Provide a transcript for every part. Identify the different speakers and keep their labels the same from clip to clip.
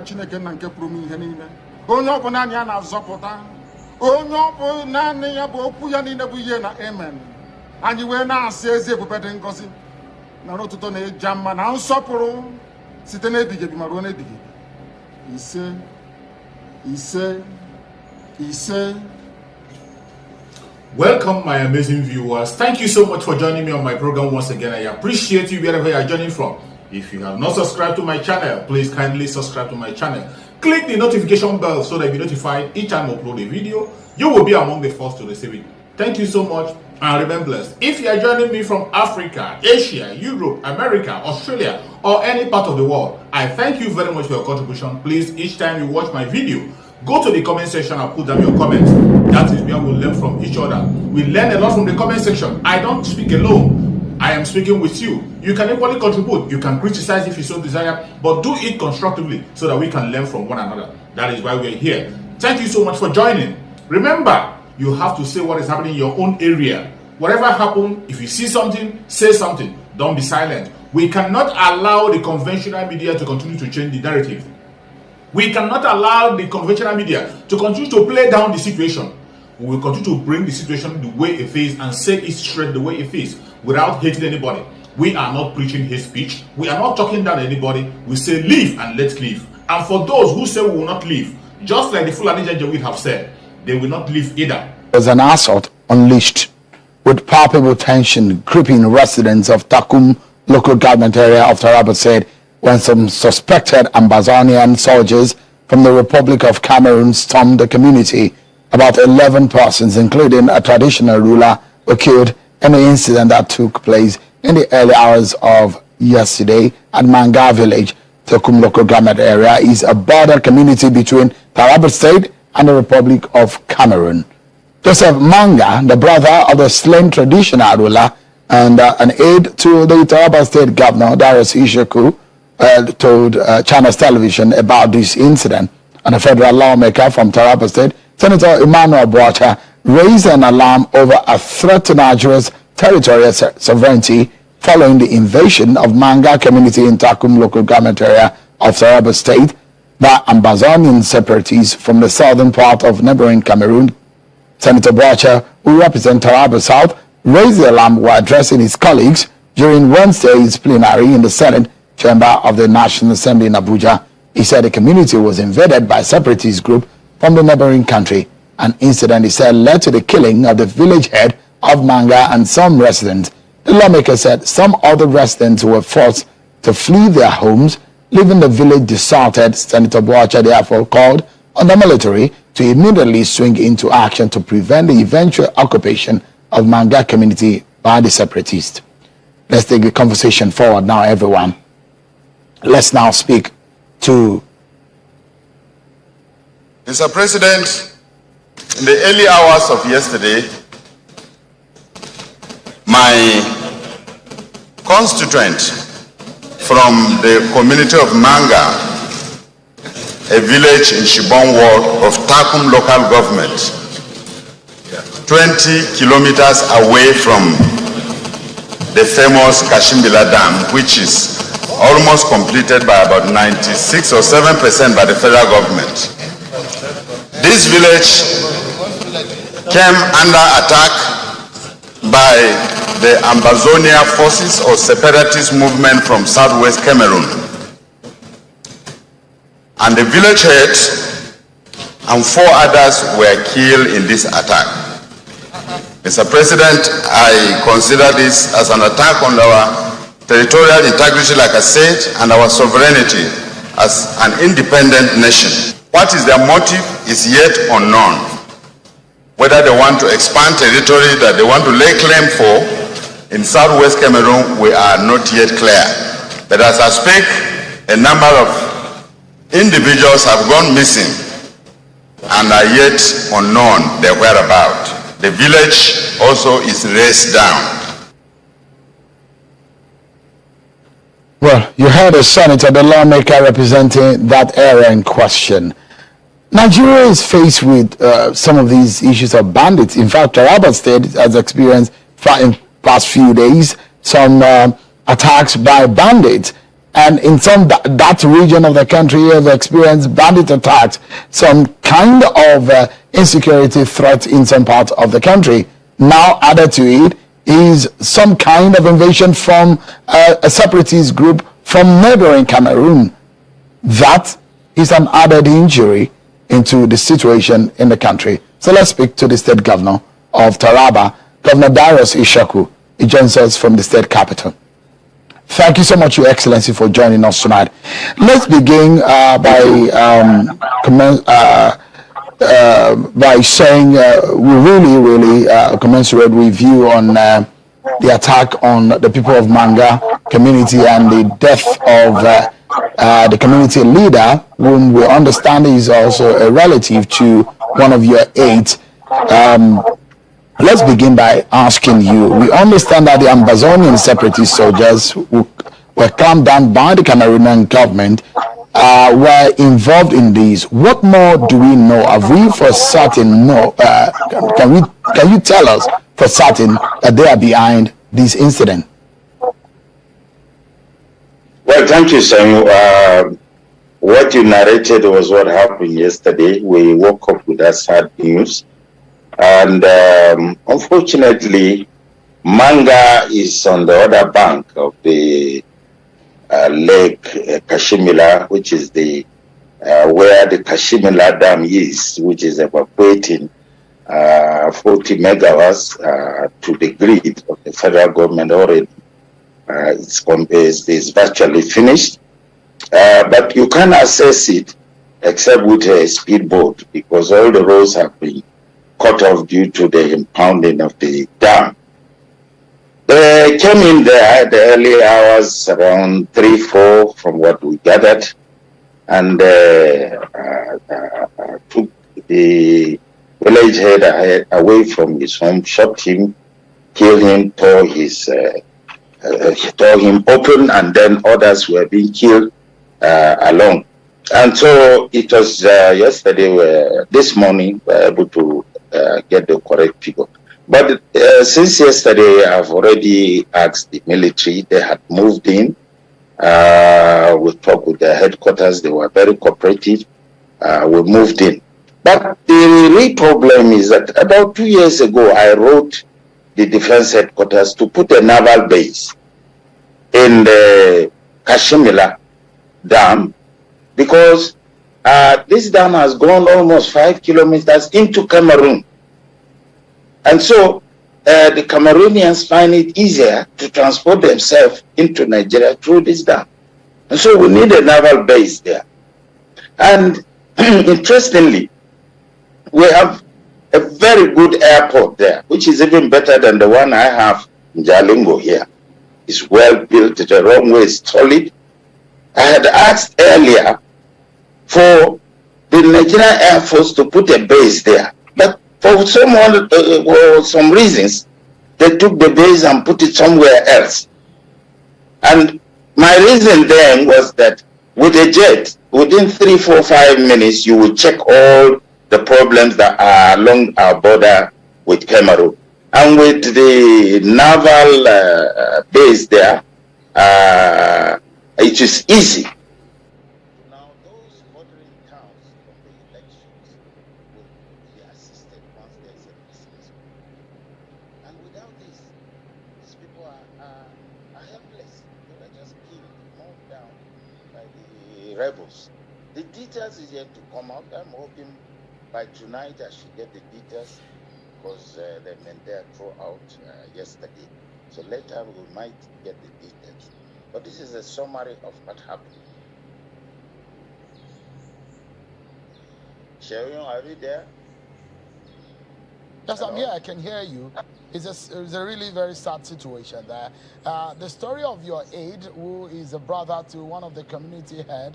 Speaker 1: Chineke na nke pụrụ ihe niile. Onye ọ bụ naanị ya na-azọpụta. Onye ọ bụ naanị ya bụ okwu ya niile bụ ihe na amen. Anyị wee na-asị ezi ebube dị ngọzi na n'ụtụtụ na-eja mma na nsọpụrụ site n'ebighị ebi ma ruo n'ebighị ebi. Ise, ise, ise.
Speaker 2: Welcome, my amazing viewers. Thank you so much for joining me on my program once again. I appreciate you wherever you are joining from. If you have not subscribed to my channel, please kindly subscribe to my channel. Click the notification bell so that you'll be notified each time I upload a video. You will be among the first to receive it. Thank you so much and remain blessed. If you are joining me from Africa, Asia, Europe, America, Australia, or any part of the world, I thank you very much for your contribution. Please, each time you watch my video, go to the comment section and put down your comments. That is where we learn from each other. We learn a lot from the comment section. I don't speak alone. I am speaking with you. You can equally contribute. You can criticize if you so desire, but do it constructively so that we can learn from one another. That is why we're here. Thank you so much for joining. Remember, you have to say what is happening in your own area. Whatever happens, if you see something, say something. Don't be silent. We cannot allow the conventional media to continue to change the narrative. We cannot allow the conventional media to continue to play down the situation. We will continue to bring the situation the way it is and say it straight the way it is without hating anybody. We are not preaching hate speech. We are not talking down anybody. We say live and let live. And for those who say we will not live, just like the Fulani Janjaweed have said, they will not live either.
Speaker 3: There's an assault unleashed with palpable tension gripping residents of Takum local government area of Taraba said when some suspected Ambazonian soldiers from the Republic of Cameroon stormed the community. About 11 persons, including a traditional ruler, were killed in the incident that took place in the early hours of yesterday at Manga village. Takum local government area is a border community between Taraba State and the Republic of Cameroon. Joseph Manga, the brother of the slain traditional ruler and an aide to the Taraba State Governor Ishaku, told China's television about this incident. And a federal lawmaker from Taraba State, Senator Emmanuel Boacha, raised an alarm over a threat to Nigeria's territorial sovereignty following the invasion of Manga community in Takum local government area of Taraba State by Ambazonian separatists from the southern part of neighboring Cameroon. Senator Boacha, who represents Taraba South, raised the alarm while addressing his colleagues during Wednesday's plenary in the Senate chamber of the National Assembly in Abuja. He said the community was invaded by a separatist group from the neighboring country. An incident, he said, led to the killing of the village head of Manga and some residents. The lawmaker said some other residents were forced to flee their homes, leaving the village deserted. Senator Boacha therefore called on the military to immediately swing into action to prevent the eventual occupation of Manga community by the separatists. Let's take the conversation forward now, everyone. Let's now speak to...
Speaker 4: Mr. President, in the early hours of yesterday, my constituent from the community of Manga, a village in Shibon ward of Takum local government, 20 kilometers away from the famous Kashimbila Dam, which is almost completed by about 96 or 7% by the federal government. This village came under attack by the Ambazonia forces or separatist movement from southwest Cameroon. And the village head and 4 others were killed in this attack. Mr. President, I consider this as an attack on our territorial integrity, like I said, and our sovereignty as an independent nation. What is their motive is yet unknown. Whether they want to expand territory that they want to lay claim for in southwest Cameroon, we are not yet clear. But as I speak, a number of individuals have gone missing and are yet unknown their whereabouts. The village also is razed down.
Speaker 3: Well, you heard a senator, the lawmaker representing that area in question. Nigeria is faced with some of these issues of bandits. In fact, Taraba State has experienced in past few days some attacks by bandits. and in some that region of the country have experienced bandit attacks, some kind of insecurity threat in some parts of the country. Now added to it is some kind of invasion from a separatist group from neighboring Cameroon. That is an added injury into the situation in the country. So let's speak to the state governor of Taraba, Governor Ishaku. He joins us from the state capital. Thank you so much, Your Excellency, for joining us tonight. Let's begin by saying we really commensurate with you on the attack on the people of Manga community and the death of the community leader, whom we understand is also a relative to one of your aides. Let's begin by asking you, we understand that the Ambazonian separatist soldiers who were clamped down by the Cameroonian government were involved in this. What more do we know? Have we for certain know? Can you tell us for certain that they are behind this incident?
Speaker 5: Well, thank you, Samuel. What you narrated was what happened yesterday. We woke up with that sad news. And unfortunately, Manga is on the other bank of the Lake Kashimila, which is the where the Kashimila Dam is, which is evacuating 40 megawatts to the grid of the federal government already. It's virtually finished, but you can't access it except with a speedboat because all the roads have been cut off due to the impounding of the dam. They came in there at the early hours around 3-4 from what we gathered, and took the village head away from his home, shot him, killed him, tore him open, and then others were being killed along. And so it was yesterday, this morning, we were able to get the correct figure. But since yesterday, I've already asked the military. They had moved in. We talked with their headquarters. They were very cooperative. We moved in. But the real problem is that about 2 years ago, I wrote the defense headquarters to put a naval base in the Kashimila Dam because this dam has gone almost 5 kilometers into Cameroon. And so the Cameroonians find it easier to transport themselves into Nigeria through this dam. And so we need a naval base there. And interestingly, we have a very good airport there, which is even better than the one I have in Jalingo here. It's well built, the runway is solid. I had asked earlier for the Nigerian Air Force to put a base there. But for some reasons, they took the base and put it somewhere else. And my reason then was that with a jet, within 3, 4, 5 minutes, you will check all the problems that are along our border with Cameroon. And with the naval base there, it is easy. Now, those bordering towns of the elections will be assisted once there is a peace. And without this, these people are helpless. They were just killed, mowed down by the rebels. The details is yet to come out. I'm hoping by tonight I should get the details because they meant there throughout yesterday. So later we might get the details. But this is a summary of what happened. Sharon, are you there?
Speaker 3: Yes,
Speaker 5: Hello?
Speaker 3: I'm here. I can hear you. It's a really very sad situation there. The story of your aide, who is a brother to one of the community head,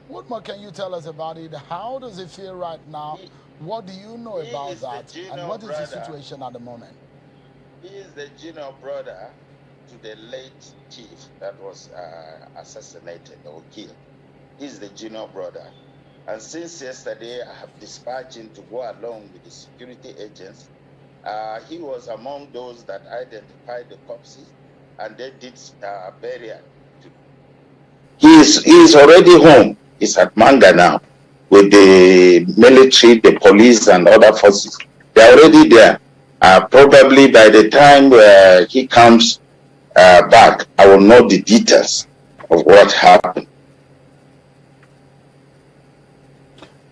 Speaker 3: what more can you tell us about it? How does it feel right now? What do you know about that? And what is the situation at the moment?
Speaker 5: He is the junior brother to the late chief that was assassinated or killed. He's the junior brother. And since yesterday, I have dispatched him to go along with the security agents. He was among those that identified the corpses and they did burial. He He's already home. He's at Manga now with the military, the police, and other forces. They're already there. Probably by the time he comes back, I will know the details of what happened.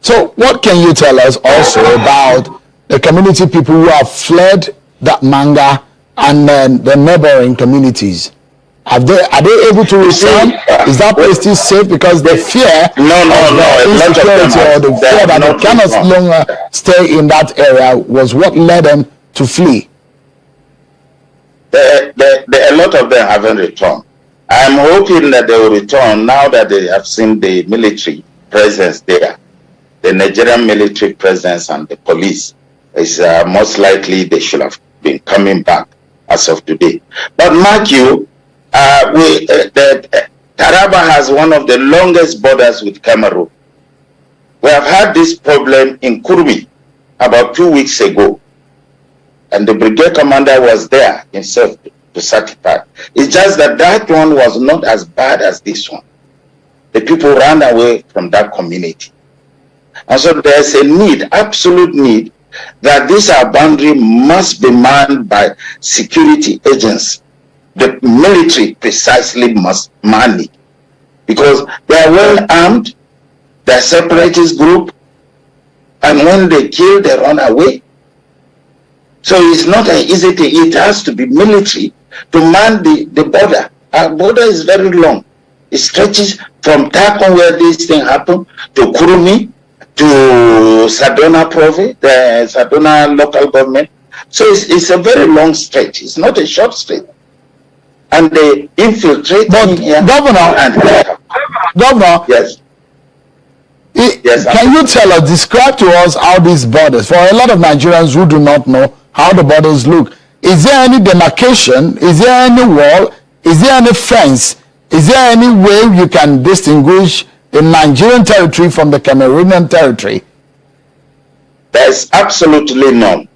Speaker 3: So what can you tell us also about the community people who have fled that Manga and then the neighboring communities? Are they able to return? Is that place still safe because they fear insecurity or the fear that they cannot longer stay in that area was what led them to flee?
Speaker 5: A lot of them haven't returned. I'm hoping that they will return now that they have seen the military presence there. The Nigerian military presence and the police is most likely they should have been coming back as of today. But mark you, Taraba has one of the longest borders with Cameroon. We have had this problem in Kurmi about 2 weeks ago, and the brigade commander was there himself to certify. It's just that that one was not as bad as this one. The people ran away from that community. And so there's a need, absolute need, that this boundary must be manned by security agents. The military precisely must man it, because they are well armed, they are separatist group, and when they kill, they run away. So it's not an easy thing. It has to be military to man the border. Our border is very long. It stretches from Takon, where this thing happened, to Kurumi, to Sadona province, the Sadona local government. So it's a very long stretch. It's not a short stretch. And they infiltrate here.
Speaker 3: Governor,
Speaker 5: yes. Yes,
Speaker 3: can you tell us, describe to us how these borders, for a lot of Nigerians who do not know how the borders look, is there any demarcation, is there any wall, is there any fence, is there any way you can distinguish the Nigerian territory from the Cameroonian territory?
Speaker 5: There's absolutely none.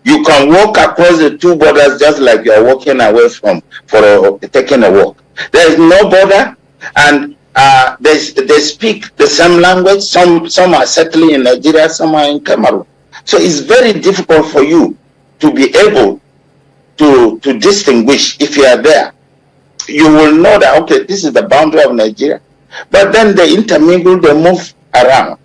Speaker 5: You can walk across the two borders just like you are walking away from taking a walk. There is no border, and they speak the same language. Some are settling in Nigeria, some are in Cameroon. So it's very difficult for you to be able to distinguish. If you are there, you will know that, okay, this is the boundary of Nigeria. But then they intermingle, they move around.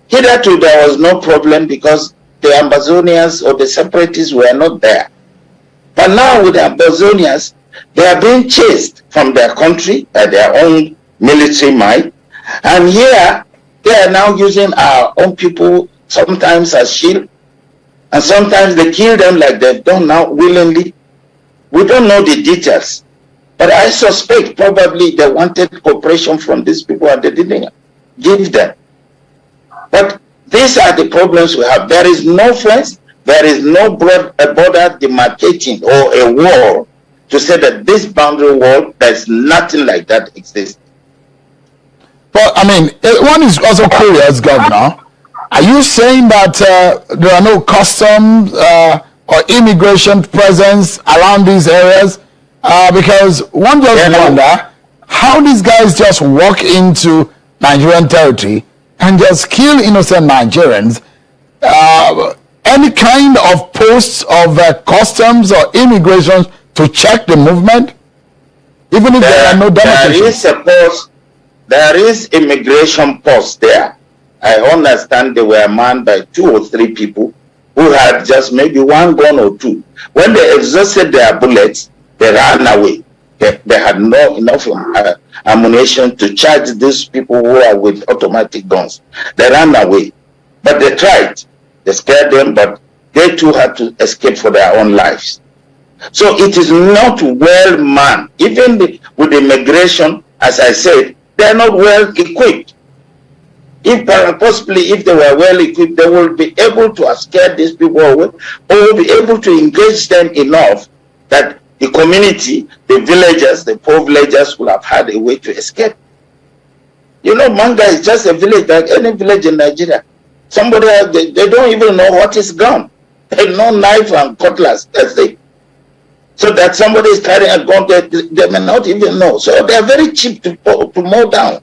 Speaker 5: Hitherto there was no problem because the Ambazonians or the separatists were not there. But now with the Ambazonians, they are being chased from their country by their own military might. And here, they are now using our own people sometimes as shield. And sometimes they kill them like they've done now willingly. We don't know the details. But I suspect probably they wanted cooperation from these people and they didn't give them. But these are the problems we have. There is no fence, there is no border demarcating or a wall to say that this boundary wall, there's nothing like that exists.
Speaker 3: But I mean, one is also curious, Governor. Are you saying that there are no customs or immigration presence around these areas? Because one just wonder how these guys just walk into Nigerian territory and just kill innocent Nigerians. Any kind of posts of customs or immigration to check the movement, even if there are no demarcations?
Speaker 5: There is immigration posts there. I understand they were manned by 2 or 3 people who had just maybe 1 gun or 2. When they exhausted their bullets, they ran away. They had not enough ammunition to charge these people who are with automatic guns. They ran away. But they tried. They scared them, but they too had to escape for their own lives. So it is not well manned. Even with immigration, as I said, they are not well equipped. If possibly if they were well equipped, they will be able to scare these people away, or will be able to engage them enough that the community, the villagers, the poor villagers will have had a way to escape. You know, Manga is just a village like any village in Nigeria. Somebody else, they don't even know what is gun. They know knife and cutlass. That's it. So that somebody is carrying a gun, they may not even know. So they are very cheap to mow down.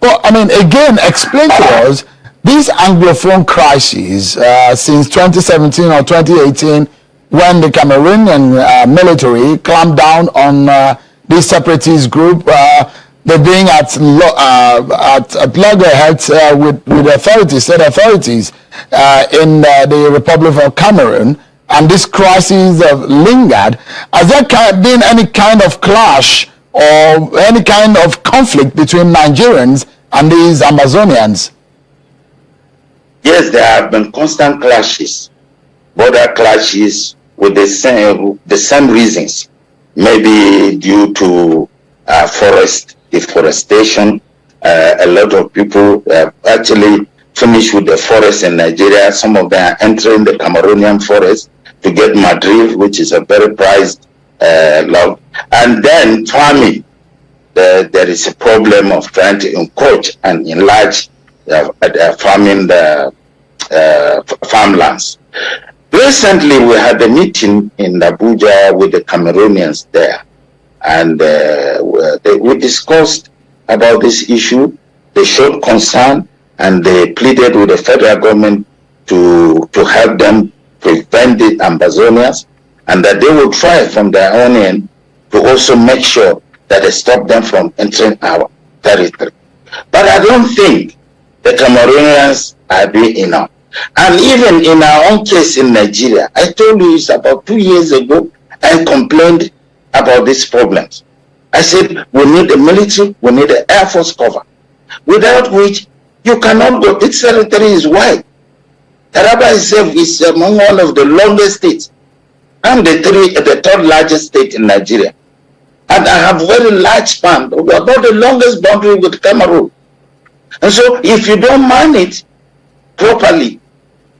Speaker 3: Well, I mean, again, explain to us this Anglophone crisis since 2017 or 2018, when the Cameroonian military clamped down on this separatist group. They're being at loggerheads with authorities, state authorities in the Republic of Cameroon, and this crisis lingered. Has there been any kind of clash or any kind of conflict between Nigerians and these Ambazonians?
Speaker 5: Yes, there have been constant clashes, border clashes with the same reasons, maybe due to forest deforestation. A lot of people actually finished with the forest in Nigeria. Some of them are entering the Cameroonian forest to get madrid, which is a very prized log. And then farming. There is a problem of trying to encroach and enlarge farming farmlands. Recently, we had a meeting in Abuja with the Cameroonians there, and we discussed about this issue. They showed concern, and they pleaded with the federal government to help them prevent the Ambazonians, and that they will try from their own end to also make sure that they stop them from entering our territory. But I don't think the Cameroonians are doing enough. And even in our own case in Nigeria, I told you it's about 2 years ago, I complained about these problems. I said, we need the military, we need the Air Force cover, without which you cannot go. This territory is wide. Taraba itself is among one of the longest states. I'm the third largest state in Nigeria. And I have very large span, about the longest boundary with Cameroon. And so if you don't man it properly,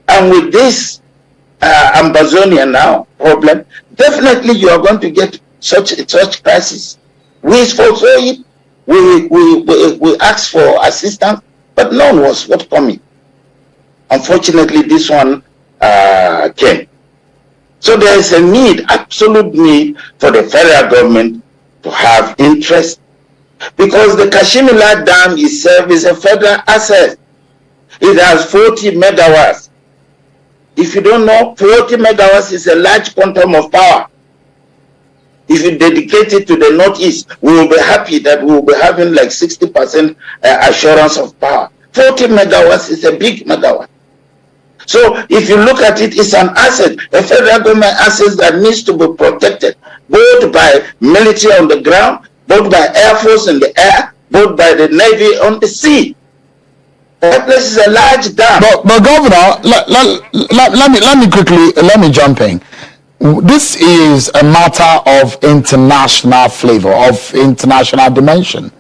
Speaker 5: and with this Ambazonia now problem, definitely you are going to get such crisis. We foresaw it, we asked for assistance, but none was forthcoming. Unfortunately, this one came. So there is a need, absolute need, for the federal government to have interest, because the Kashimila Dam itself is a federal asset. It has 40 megawatts. If you don't know, 40 megawatts is a large quantum of power. If you dedicate it to the Northeast, we will be happy that we will be having like 60% assurance of power. 40 megawatts is a big megawatt. So if you look at it, it's an asset, a federal government asset that needs to be protected, both by military on the ground, both by Air Force in the air, both by the Navy on the sea. That place is a large dam.
Speaker 3: But Governor, let me jump in. This is a matter of international flavor, of international dimension.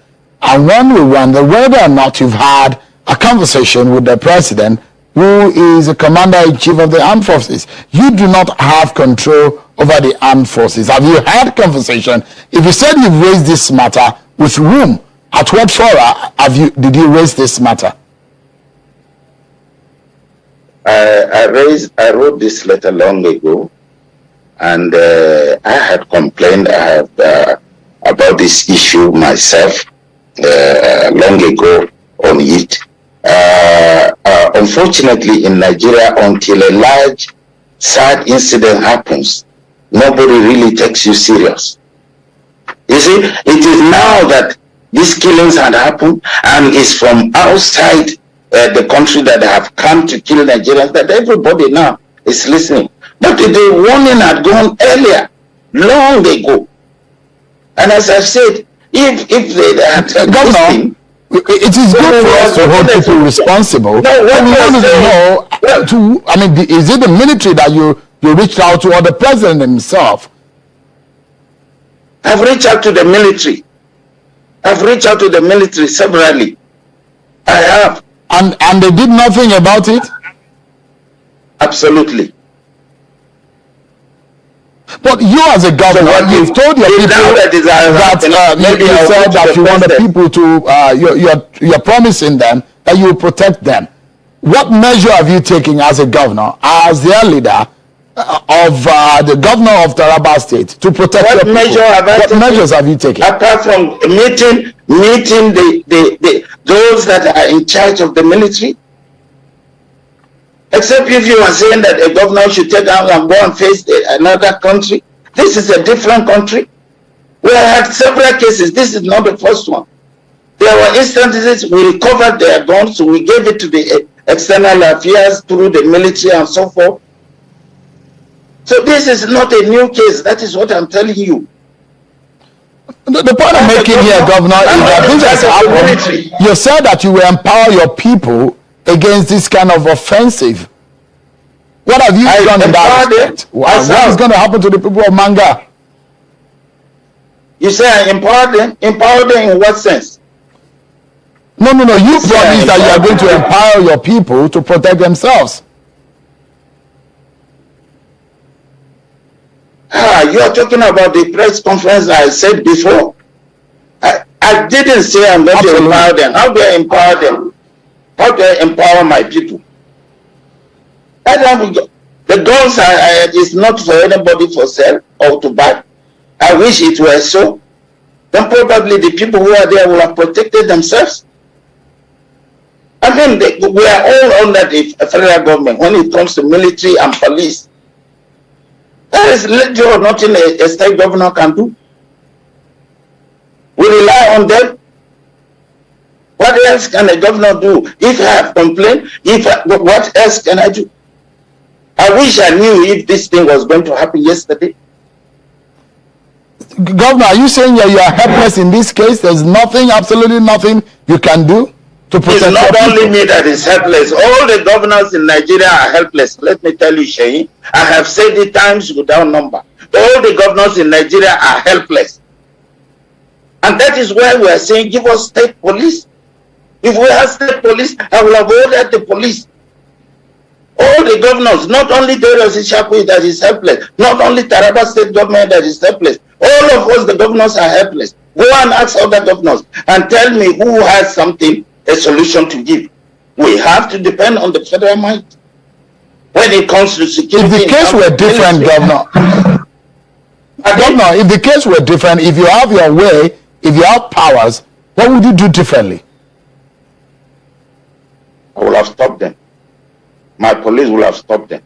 Speaker 3: And when we wonder whether or not you've had a conversation with the president, who is the commander-in-chief of the armed forces. You do not have control over the armed forces. Have you had conversation? If you said you've raised this matter, with whom? At what fora did you raise this matter?
Speaker 5: I wrote this letter long ago, and I had complained about this issue myself long ago on it. Unfortunately, in Nigeria, until a large, sad incident happens, nobody really takes you serious. You see, it is now that these killings had happened, and it's from outside the country that have come to kill Nigerians, that everybody now is listening. But the warning had gone earlier, long ago. And as I've said, if they had
Speaker 3: Governor, it is good for us to hold people responsible. No, we want to know, is it the military that you reached out to, or the president himself?
Speaker 5: I've reached out to the military. I've reached out to the military severally. I have.
Speaker 3: And they did nothing about it?
Speaker 5: Absolutely.
Speaker 3: But you as a governor, you've told your people that you said that you want the people to, you're promising them that you will protect them. What measure have you taken as a governor, as their leader, the governor of Taraba State to protect your people? What measures have you taken?
Speaker 5: Apart from meeting those that are in charge of the military? Except if you are saying that a governor should take out and go and face another country. This is a different country. We have had several cases. This is not the first one. There were instances we recovered their guns, so we gave it to the external affairs through the military and so forth. So this is not a new case. That is what I'm telling you.
Speaker 3: The point I'm making here, Governor, is that this has happened. You said that you will empower your people against this kind of offensive. What have you done in that respect? What is going to happen to the people of Manga?
Speaker 5: You say I empower them? Empower them in what sense?
Speaker 3: No. You promised that you are going to empower your people to protect themselves.
Speaker 5: You are talking about the press conference I said before. I didn't say I'm going to empower them. How do I empower them? How do I empower my people? The guns is not for anybody for sale or to buy. I wish it were so. Then probably the people who are there will have protected themselves. I mean, we are all under the federal government when it comes to military and police. There is literally nothing a state governor can do. We rely on them. What else can a governor do? If I have complained, what else can I do? I wish I knew if this thing was going to happen yesterday.
Speaker 3: Governor, are you saying that you are helpless in this case? There's nothing, absolutely nothing you can do to protect
Speaker 5: your people? It's not only me that is helpless. All the governors in Nigeria are helpless. Let me tell you, Sheyi, I have said it times without number. All the governors in Nigeria are helpless. And that is why we are saying, give us state police. If we have state police, I will have ordered the police. All the governors, not only Governor Ishaku that is helpless, not only Taraba State government that is helpless, all of us, the governors, are helpless. Go and ask other governors and tell me who has something, a solution to give. We have to depend on the federal might when it comes to security.
Speaker 3: If the case were different, Governor, if the case were different, if you have your way, if you have powers, what would you do differently?
Speaker 5: I will have stopped them. My police will have stopped them.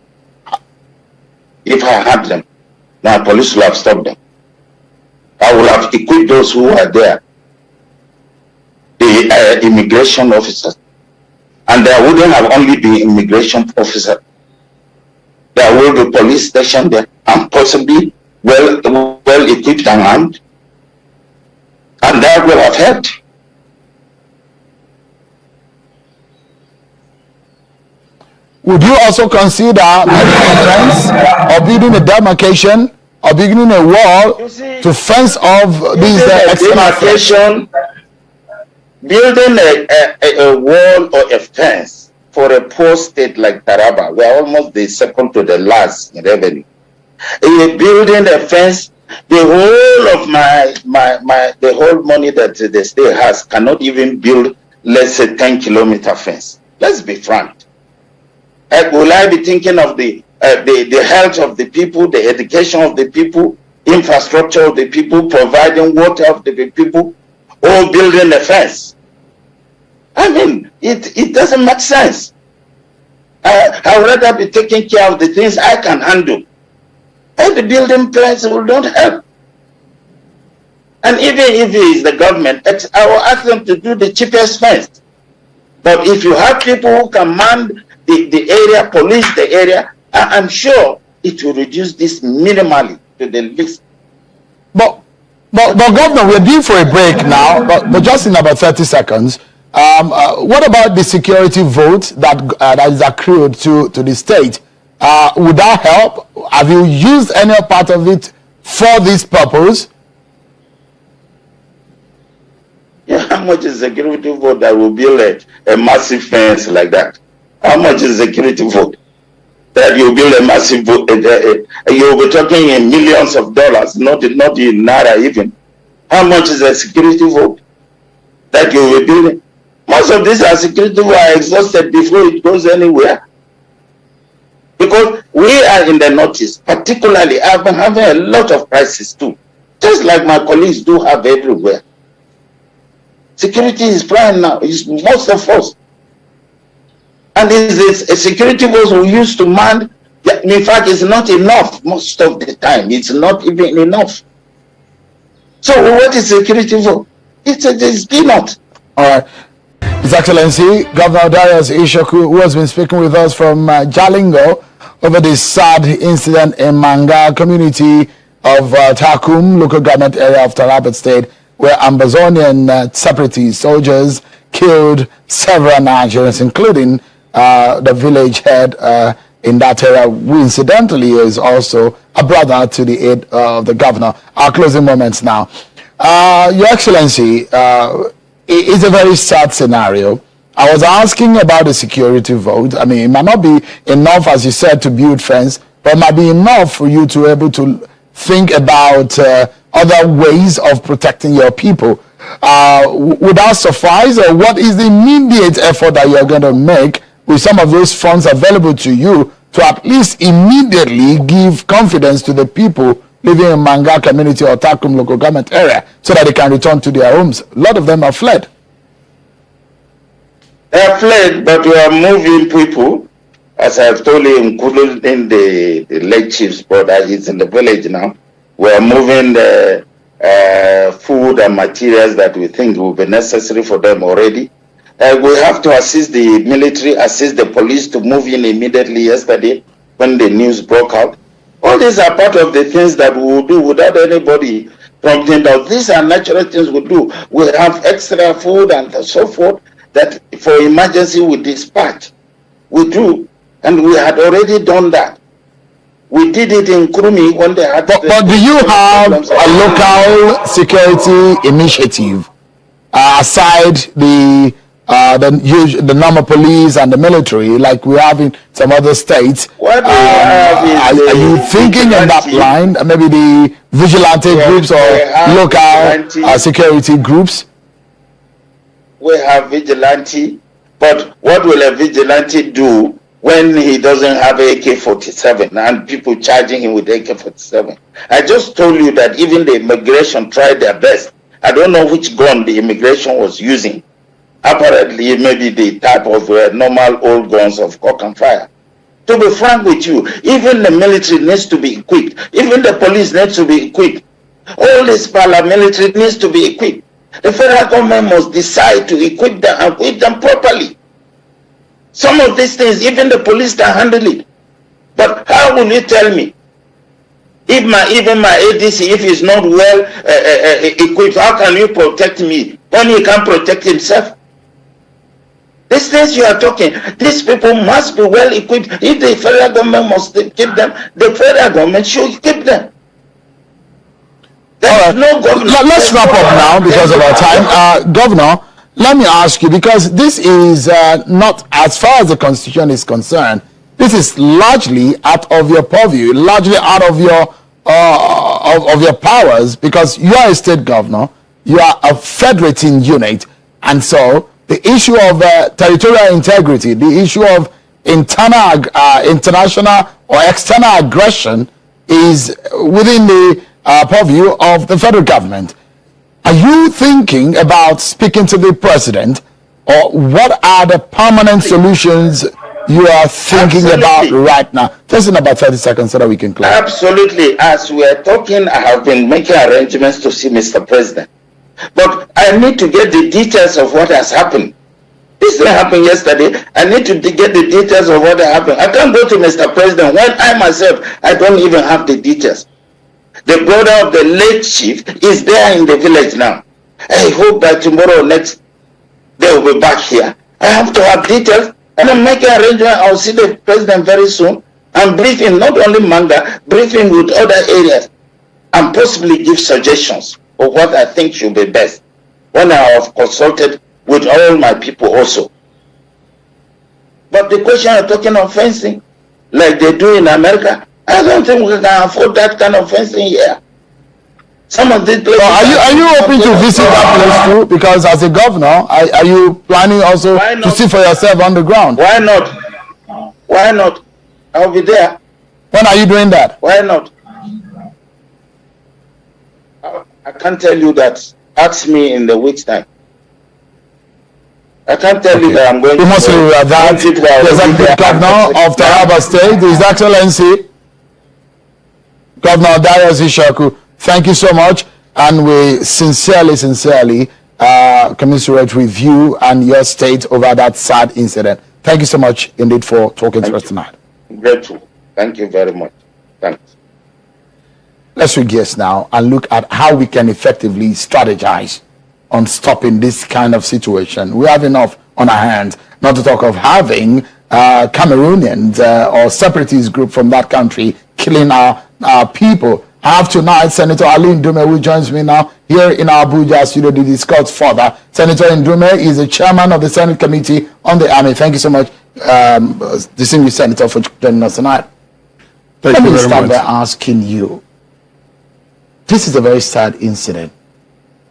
Speaker 5: If I had them, my police will have stopped them. I will have equipped those who are there, the immigration officers. And there wouldn't have only been immigration officers. There will be police station there and possibly well equipped and armed. And that will have helped.
Speaker 3: Would you also consider making a fence or building a demarcation or beginning a wall to fence off these
Speaker 5: demarcation? Building a wall or a fence for a poor state like Taraba, we are almost the second to the last in revenue. Building a fence, the whole of the whole money that the state has cannot even build, let's say, 10-kilometer fence. Let's be frank. Will I be thinking of the health of the people, the education of the people, infrastructure of the people, providing water of the people, or building a fence? I mean, it doesn't make sense. I would rather be taking care of the things I can handle. And the building plans will not help. And even if it is the government, I will ask them to do the cheapest fence. But if you have people who can man the area, police the area, I'm sure it will reduce this minimally to the least.
Speaker 3: But Governor, we're due for a break now, but just in about 30 seconds. What about the security vote that is accrued to the state? Would that help? Have you used any part of it for this purpose?
Speaker 5: Yeah, how much is security vote that will build a massive fence like that? How much is security vote that you build a massive vote? You'll be talking in millions of dollars, not in naira even. How much is a security vote that you will build? Most of these are security votes are exhausted before it goes anywhere. Because We are in the Northeast, particularly, I've been having a lot of crises too, just like my colleagues do have everywhere. Security is prime now, it's most of us. And it's a security force we used to man. In fact, it's not enough most of the time. It's not even enough. So what is security for? It's peanut.
Speaker 3: All right. His Excellency, Governor Ishaku, who has been speaking with us from Jalingo over this sad incident in Manga community of Takum, local government area of Taraba State, where Ambazonian separatist soldiers killed several Nigerians, including the village head in that area, who incidentally is also a brother to the aide of the governor. Our closing moments now. Your Excellency, it's a very sad scenario. I was asking about the security vote. I mean, it might not be enough, as you said, to build fence, but it might be enough for you to be able to think about other ways of protecting your people. Would that suffice, or what is the immediate effort that you're going to make with some of those funds available to you to at least immediately give confidence to the people living in Manga community or Takum local government area so that they can return to their homes? A lot of them are fled.
Speaker 5: They are fled, but we are moving people, as I've told you, including the late chief's brother. He's in the village now. We are moving the food and materials that we think will be necessary for them already. We have to assist the military, assist the police to move in immediately yesterday when the news broke out. All these are part of the things that we will do without anybody prompting us. These are natural things we do. We have extra food and so forth that for emergency we dispatch. We do, and we had already done that. We did it in Krumi when they had... But
Speaker 3: do you have a local security initiative aside the normal police and the military, like we have in some other states?
Speaker 5: What we have is
Speaker 3: are you thinking in that line? Maybe the vigilante groups or local security groups?
Speaker 5: We have vigilante, but what will a vigilante do when he doesn't have AK-47 and people charging him with AK-47? I just told you that even the immigration tried their best. I don't know which gun the immigration was using. Apparently, maybe the type of normal old guns of cock and fire. To be frank with you, even the military needs to be equipped. Even the police needs to be equipped. All this paramilitary needs to be equipped. The federal government must decide to equip them and equip them properly. Some of these things, even the police can handle it. But how will you tell me? If even my ADC, if he's not well equipped, how can you protect me when he can't protect himself? These things you are talking, these people must be well equipped. If the federal government must keep them, the federal government should keep them.
Speaker 3: All right.
Speaker 5: No government.
Speaker 3: Let's wrap up now because of our time. Governor, let me ask you, because this is not, as far as the Constitution is concerned, this is largely out of your purview, largely out of your powers, because you are a state governor, you are a federating unit, and so the issue of territorial integrity, the issue of international or external aggression is within the purview of the federal government. Are you thinking about speaking to the president, or what are the permanent solutions you are thinking about right now? Just in about 30 seconds so that we can close.
Speaker 5: Absolutely. As we are talking, I have been making arrangements to see Mr. President. But I need to get the details of what has happened. This didn't happen yesterday. I need to get the details of what happened. I can't go to Mr. President when I myself, I don't even have the details. The brother of the late chief is there in the village now. I hope that tomorrow or next they will be back here. I have to have details, and I'm making arrangements. I'll see the president very soon and brief him, not only Manga, brief him with other areas, and possibly give suggestions of what I think should be best when I have consulted with all my people also. But the question of talking of fencing, like they do in America, I don't think we can afford that kind of fencing here. Some of these places.
Speaker 3: Are you open to visit that place too? Because as a governor, are you planning also to see for yourself on the ground?
Speaker 5: Why not? Why not? I'll be there.
Speaker 3: When are you doing that?
Speaker 5: Why not? I can't tell you that. Ask me in the week's time. I can't tell you that I'm going
Speaker 3: to... You must leave that. The Executive Governor of Taraba State, His Excellency, Governor Ishaku, thank you so much. And we sincerely commiserate with you and your state over that sad incident. Thank you so much indeed for talking to us tonight.
Speaker 5: Grateful. Thank you very much. Thanks.
Speaker 3: Let's switch gears now and look at how we can effectively strategize on stopping this kind of situation. We have enough on our hands, not to talk of having Cameroonians or separatist group from that country killing our people. I have tonight Senator Arlene Duma, who joins me now here in our Abuja studio to discuss further. Senator Duma is the chairman of the Senate Committee on the Army. Thank you so much, distinguished Senator, for joining us tonight. Let me start by asking you, this is a very sad incident,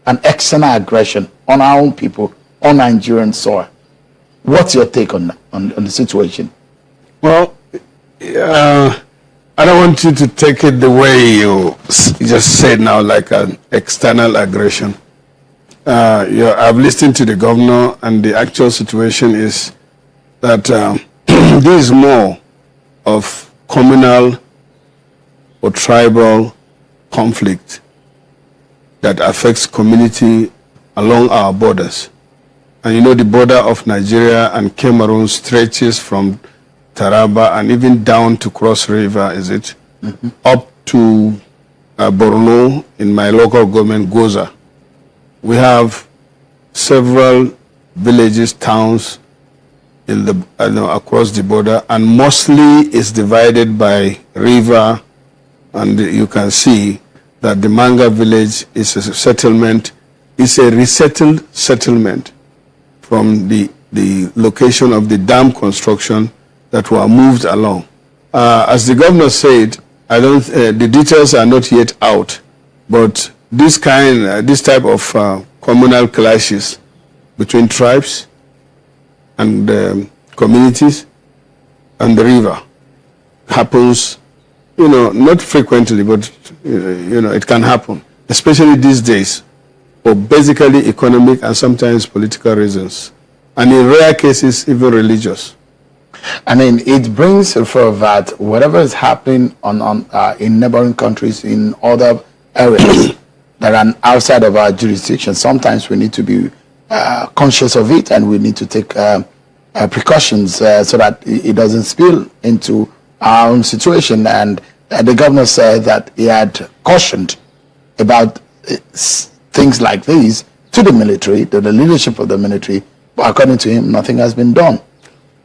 Speaker 3: an external aggression on our own people, on Nigerian soil. What's your take on the situation?
Speaker 6: Well, I don't want you to take it the way you just said now, like an external aggression. I've listened to the governor, and the actual situation is that this is more of communal or tribal conflict that affects community along our borders. And you know, the border of Nigeria and Cameroon stretches from Taraba and even down to Cross River, is it? Up to Borno in my local government, Goza. We have several villages, towns in the across the border, and mostly it's divided by river, and you can see that the Manga village is a settlement, it's a resettled settlement from the location of the dam construction that were moved along. As the governor said, the details are not yet out, but this type of communal clashes between tribes and communities and the river happens, not frequently, but it can happen, especially these days, for basically economic and sometimes political reasons, and in rare cases even religious.
Speaker 3: I mean, it brings for that whatever is happening in neighboring countries, in other areas that are outside of our jurisdiction, sometimes we need to be conscious of it, and we need to take precautions so that it doesn't spill into our own situation. And the governor said that he had cautioned about things like these to the military, to the leadership of the military, but according to him, nothing has been done.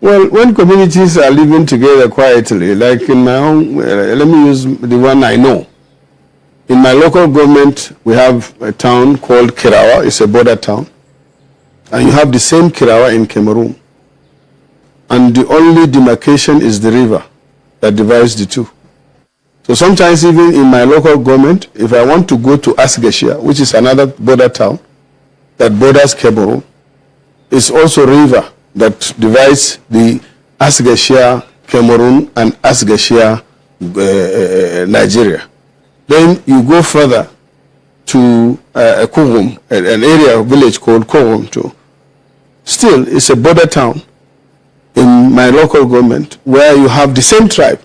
Speaker 6: Well, when communities are living together quietly, like in my own, let me use the one I know. In my local government, we have a town called Kirawa. It's a border town. And you have the same Kirawa in Cameroon. And the only demarcation is the river that divides the two. So sometimes even in my local government, if I want to go to Asgeshia, which is another border town that borders Cameroon, it's also river that divides the Asgeshia, Cameroon, and Asgeshia, Nigeria. Then you go further to Kogum, an area, a village called Kogum too. Still, it's a border town in my local government where you have the same tribe.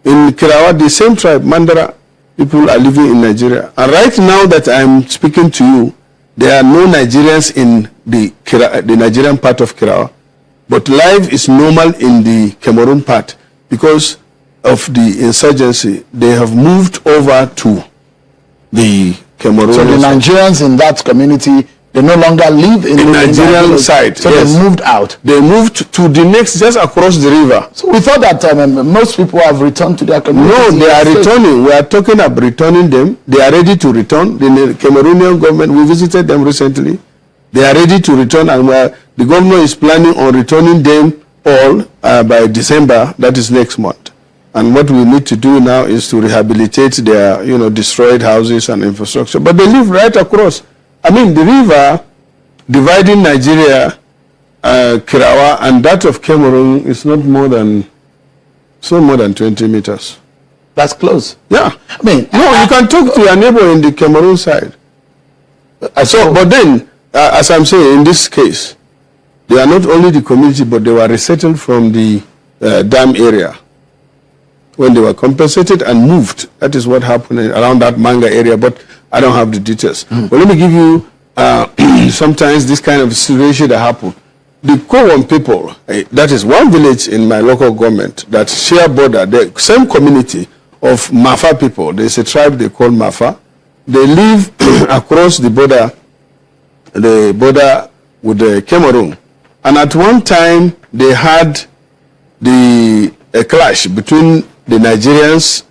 Speaker 6: In Kirawa, the same tribe, Mandara, people are living in Nigeria. And right now that I'm speaking to you, there are no Nigerians in the Nigerian part of Kirawa, but life is normal in the Cameroon part because of the insurgency. They have moved over to the Cameroon.
Speaker 3: So the Nigerians in that community, they no longer live in the
Speaker 6: Nigerian side.
Speaker 3: So
Speaker 6: yes.
Speaker 3: They moved out.
Speaker 6: They moved to the next, just across the river.
Speaker 3: So we thought that most people have returned to their community.
Speaker 6: No, they are returning. We are talking about returning them. They are ready to return. The Cameroonian government, we visited them recently. They are ready to return, and the governor is planning on returning them all by December, that is next month. And what we need to do now is to rehabilitate their, destroyed houses and infrastructure. But they live right across. I mean, the river dividing Nigeria, Kirawa, and that of Cameroon is not more than 20 meters.
Speaker 3: That's close.
Speaker 6: Yeah.
Speaker 3: I mean,
Speaker 6: No, you can talk to your neighbor in the Cameroon side. But then, as I'm saying, in this case, they are not only the community, but they were resettled from the dam area. When they were compensated and moved, that is what happened around that Manga area, but I don't have the details. But let me give you sometimes this kind of situation that happened. The Kowon people, that is one village in my local government that share border, the same community of Mafa people. There's a tribe they call Mafa. They live across the border with the Cameroon. And at one time, they had a clash between the Nigerians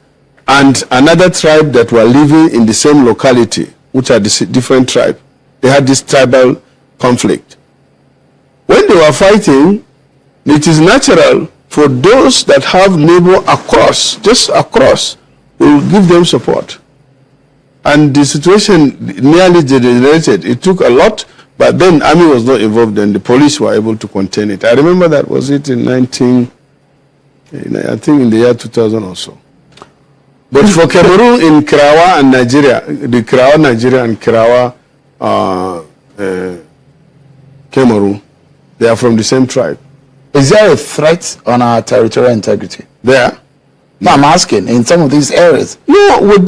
Speaker 6: and another tribe that were living in the same locality, which are different tribes. They had this tribal conflict. When they were fighting, it is natural for those that have neighbor across, just across, will give them support. And the situation nearly degenerated. It took a lot, but then army was not involved and the police were able to contain it. I remember that, was it in I think in the year 2000 or so. But for Cameroon, in Kirawa and Nigeria, the Kirawa Nigeria and Kirawa Cameroon, they are from the same tribe.
Speaker 3: Is there a threat on our territorial integrity?
Speaker 6: There?
Speaker 3: No, I'm asking, in some of these areas.
Speaker 6: No, with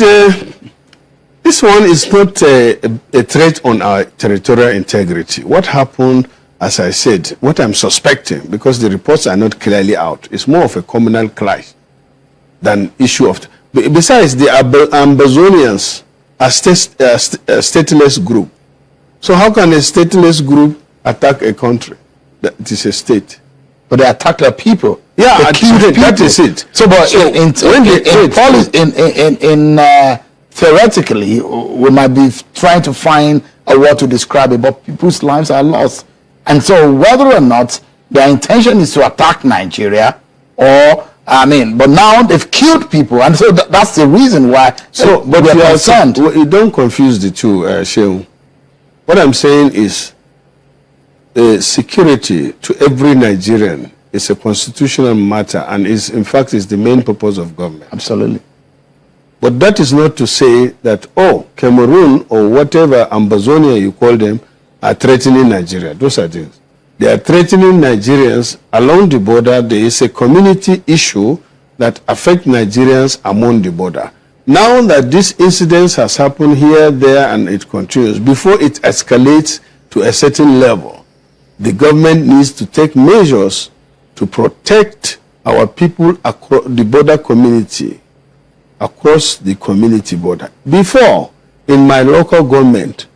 Speaker 6: this one is not a threat on our territorial integrity. What happened, as I said, what I'm suspecting, because the reports are not clearly out, is more of a communal clash than issue of... Besides, the Ambazonians are a stateless group. So how can a stateless group attack a country that is a state?
Speaker 3: But they attack the people.
Speaker 6: Yeah, that is it.
Speaker 3: So, but theoretically, we might be trying to find a word to describe it, but people's lives are lost. And so, whether or not their intention is to attack Nigeria, or but now they've killed people, and so that's the reason why. So, but we are concerned.
Speaker 6: You don't confuse the two, Shehu. What I'm saying is, security to every Nigerian is a constitutional matter, and is, in fact, is the main purpose of government.
Speaker 3: Absolutely.
Speaker 6: But that is not to say that, Cameroon or whatever Ambazonia you call them are threatening Nigeria. Those are things. They are threatening Nigerians along the border. There is a community issue that affects Nigerians among the border. Now that this incident has happened here, there, and it continues, before it escalates to a certain level, the government needs to take measures to protect our people across the border community, across the community border. Before, in my local government,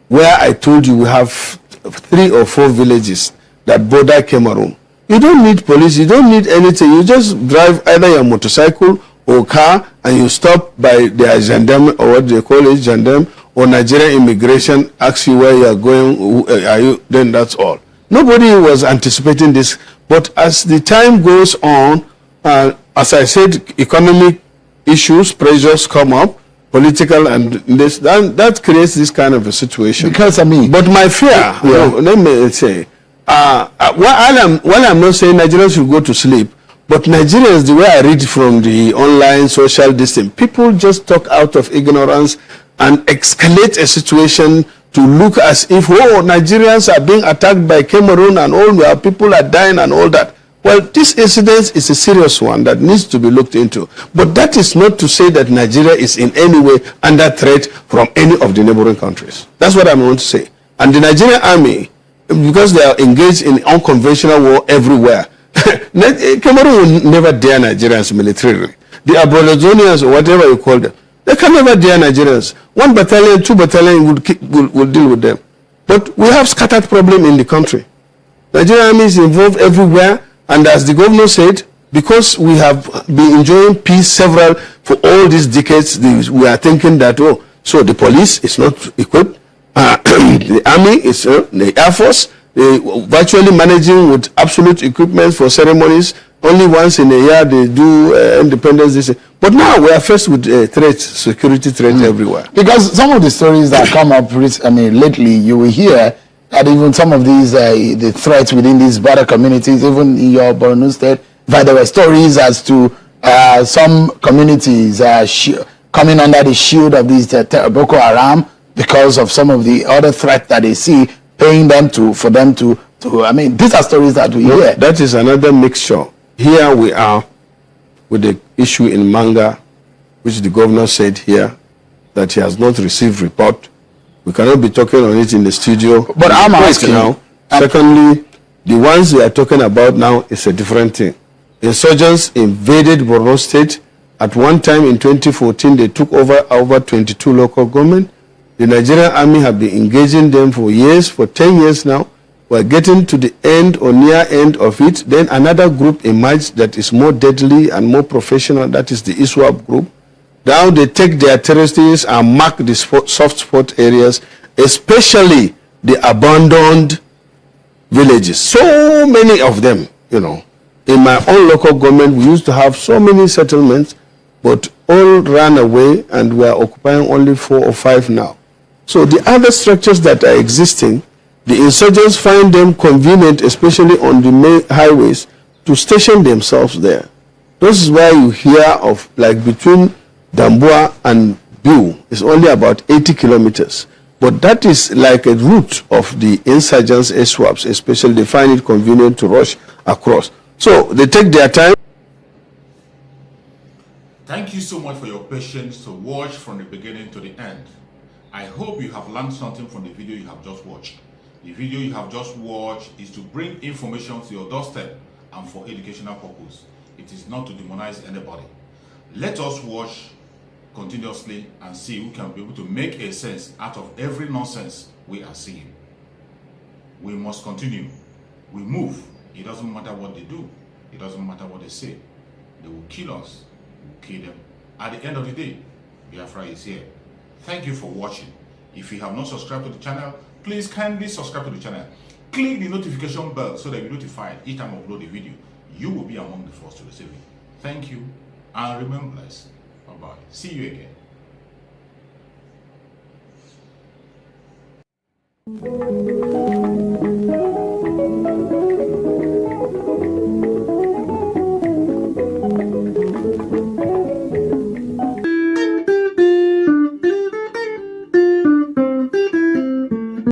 Speaker 6: where I told you we have 3 or 4 villages that border Cameroon, you don't need police, you don't need anything. You just drive either your motorcycle or car and you stop by the gendarme, or what they call it, gendarme, or Nigerian immigration, asks you where you are going, who are you, then that's all. Nobody was anticipating this, but as the time goes on, as I said, economic issues, pressures come up, political, and this, that creates this kind of a situation.
Speaker 3: Because
Speaker 6: but my fear, let me say, while I'm not saying Nigerians should go to sleep, but Nigerians, the way I read from the online social distance, people just talk out of ignorance and escalate a situation to look as if, Nigerians are being attacked by Cameroon and all our people are dying and all that. Well, this incident is a serious one that needs to be looked into. But that is not to say that Nigeria is in any way under threat from any of the neighboring countries. That's what I want to say. And the Nigerian army, because they are engaged in unconventional war everywhere, Cameroon will never dare Nigerians militarily. The Ambazonians, or whatever you call them, they can never dare Nigerians. 1 battalion, 2 battalion will deal with them. But we have scattered problem in the country. Nigerian army is involved everywhere, and as the governor said, because we have been enjoying peace for all these decades, we are thinking that, so the police is not equipped, the army is, the Air Force, virtually managing with absolute equipment for ceremonies. Only once in a year they do Independence Day. But now we are faced with security threats everywhere.
Speaker 3: Because some of the stories that come up, lately, you will hear that even some of these, the threats within these border communities, even in your Borno state, there were stories as to some communities coming under the shield of these Boko Haram because of some of the other threats that they see, paying them for them to. I mean, these are stories that we hear.
Speaker 6: That is another mixture. Here we are with the issue in Manga, which the governor said here that he has not received report. We cannot be talking on it in the studio.
Speaker 3: But I'm asking
Speaker 6: now. Secondly, the ones we are talking about now is a different thing. Insurgents invaded Borno State. At one time in 2014, they took over 22 local government. The Nigerian army have been engaging them for years, for 10 years now. We're getting to the end or near end of it. Then another group emerged that is more deadly and more professional. That is the ISWAP group. Now they take their territories and mark the soft spot areas, especially the abandoned villages. So many of them, you know. In my own local government, we used to have so many settlements, but all ran away and we are occupying only 4 or 5 now. So the other structures that are existing, the insurgents find them convenient, especially on the main highways, to station themselves there. This is why you hear of, like, between Damboa and Biu, it's only about 80 kilometers. But that is like a route of the insurgents, SWAPs, especially they find it convenient to rush across. So they take their time.
Speaker 2: Thank you so much for your patience to watch from the beginning to the end. I hope you have learned something from the video you have just watched. The video you have just watched is to bring information to your doorstep and for educational purpose. It is not to demonize anybody. Let us watch continuously and see who can be able to make a sense out of every nonsense we are seeing. We must continue. We move. It doesn't matter what they do. It doesn't matter what they say. They will kill us. We will kill them. At the end of the day, Biafra is here. Thank you for watching. If you have not subscribed to the channel, please kindly subscribe to the channel. Click the notification bell so that you're notified each time I upload a video. You will be among the first to receive it. Thank you and remain blessed. Bye-bye. See you again.